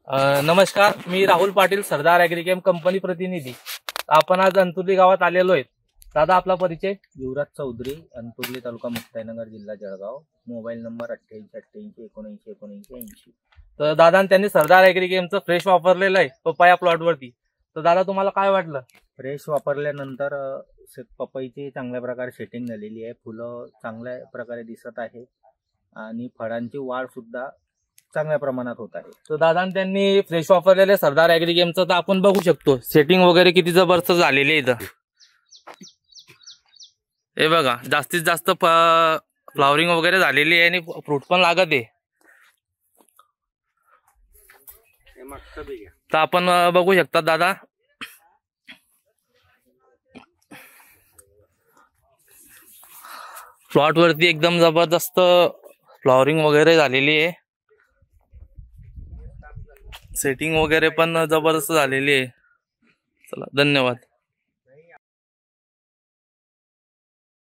नमस्कार, मी राहुल पाटील, सरदार ॲग्रीकेम कंपनी प्रतिनिधी. आपण आज अंतुर्ली गावात आलेलो आहे. दादा, आपला परिचय. युवराज चौधरी, अंतुर्ली तालुका मुक्ताईनगर, जिल्हा जळगाव. Mobile number 8888191980. तर दादा, त्यांनी सरदार ॲग्रीकेमचं फ्रेश वापरलेलं आहे पपया प्लॉटवरती. तर दादा, तुम्हाला काय वाटलं? फ्रेश वापरल्यानंतर पपईची चांगल्या प्रकारे सेटिंग झालेली आहे. फुलं चांगल्या प्रकारे दिसत आहे आणि फळांची वाढ सुद्धा चांगल्या प्रमाणात होत आहे. तर दादा, त्यांनी फ्रेश वापरलेले सरदार ॲग्रीकेमचं तर आपण बघू शकतो. सेटिंग वगैरे किती जबरदस्त झालेली आहे. इथं हे बघा, जास्तीत जास्त फ्लावरिंग वगैरे झालेली आहे आणि फ्रूट पण लागत आहे. तर आपण बघू शकता दादा, प्लॉट वरती एकदम जबरदस्त फ्लॉवरिंग वगैरे झालेली आहे. सेटिंग वगैरे पण जबरदस्त झालेली आहे. चला, धन्यवाद.